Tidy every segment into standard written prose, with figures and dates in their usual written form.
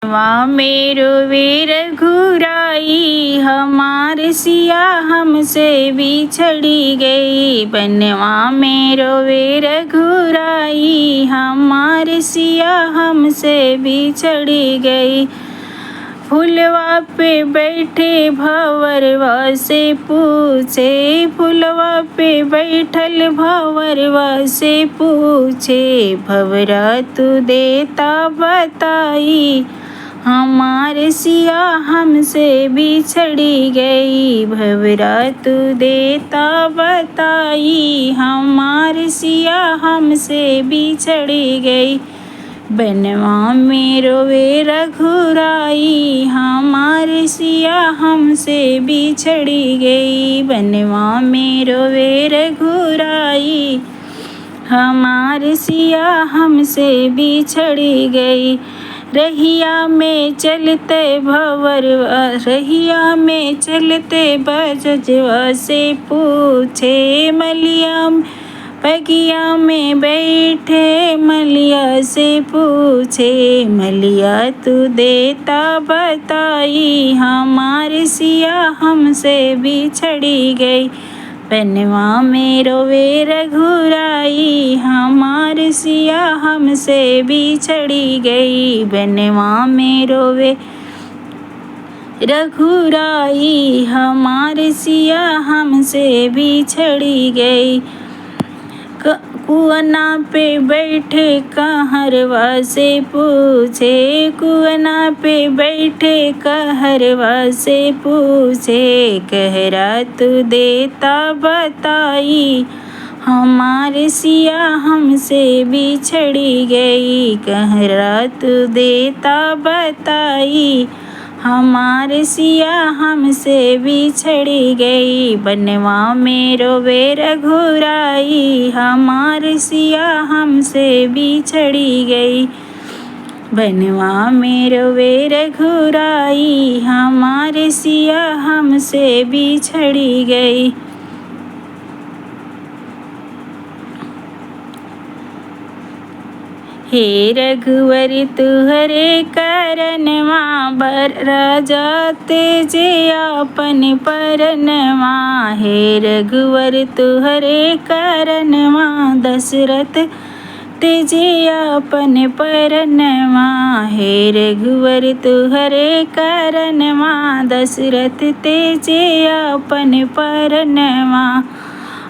वा मेरो वीर घुराई हमार सिया हमसे बिछड़ी गई। बनवा मेरो वीर घुराई हमार सिया हमसे बिछड़ी गई। फुलवा पे बैठे भंवरवा से पूछे, फुलवा पे बैठल भंवरवा से पूछे, भंवरा तू देता बताई हमार सिया हमसे बिछड़ी गई। भंवरा तू देता बताई हमार सिया हमसे बिछड़ी गई। बनवा मेरो वीर घुराई हमार सिया हमसे बिछड़ी गई। बनवा मेरो वीर घुराई हमार सिया हमसे बिछड़ी गई। रहिया में चलते भंवरवा, रहिया में चलते बजजवा से पूछे, मलिया बगिया में बैठे मलिया से पूछे, मलिया तू देता बताई हमार सिया हमसे बिछड़ी गई। बनवा मेरो वीर घुराई हमार सिया हमसे बिछड़ी गई। बनवा मेरो वीर घुराई हमार सिया हमसे बिछड़ी गई। कुआना पे बैठे कहरवा से पूछे, कुआना पे बैठे कहरवा से पूछे, कहरा तू देता बताई हमार सिया हमसे बिछड़ी गई। कहरा तू देता बताई हमार सिया हमसे बिछड़ी गई। बनवा मेरो वीर घुराई हमार सिया हमसे बिछड़ी गई। बनवा मेरो वीर घुराई हमार सिया हमसे बिछड़ी गई। हे रघुवर तुहरे करनवा बरा जाते जे आपन परनवा। हे रघुवर तुहरे करनवा दशरथ तेजे आपन परनवा। हे रघुवर तुहरे करनवा दशरथ तेजे आपन परनवा।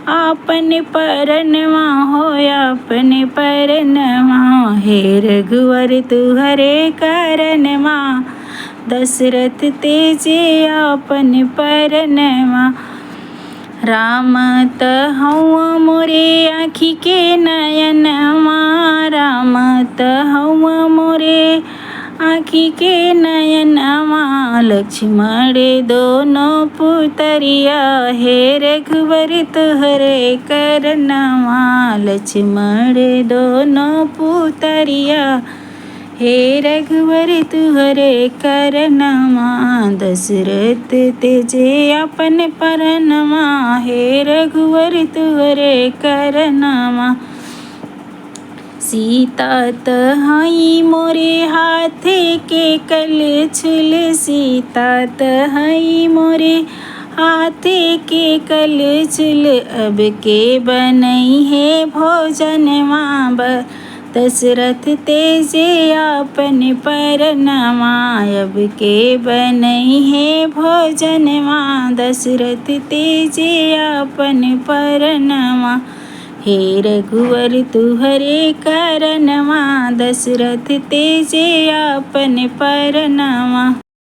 आपन परनवा हो आपन परनवा। हे रघुवर तुहरे करनवा दशरथ तेजे आपन परनवा। राम तहउँ मोरे आँखी के नयनवा, राम तहउँ मोरे आँखी के नयनवा। लक्ष्मण दोनों पुतरिया हे रघुवर तुहरे करनवा। लक्ष्मण दोनों पुतरिया हे रघुवर तुहरे करनवा। दशरथ तेजे आपन परनवा हे रघुवर तुहरे करनवा। सीता तहाई मोरे हाथे के कलछुल, सीता तहाई मोरे हाथे के कलछुल। अब के बनई है भोजनवा दशरथ तेजे आपन परनवा। अब के बनई है भोजनवा दशरथ तेजे आपन परनवा। हे रघुवर तुहरे करनवा दशरथ तेजे आपन परनवा।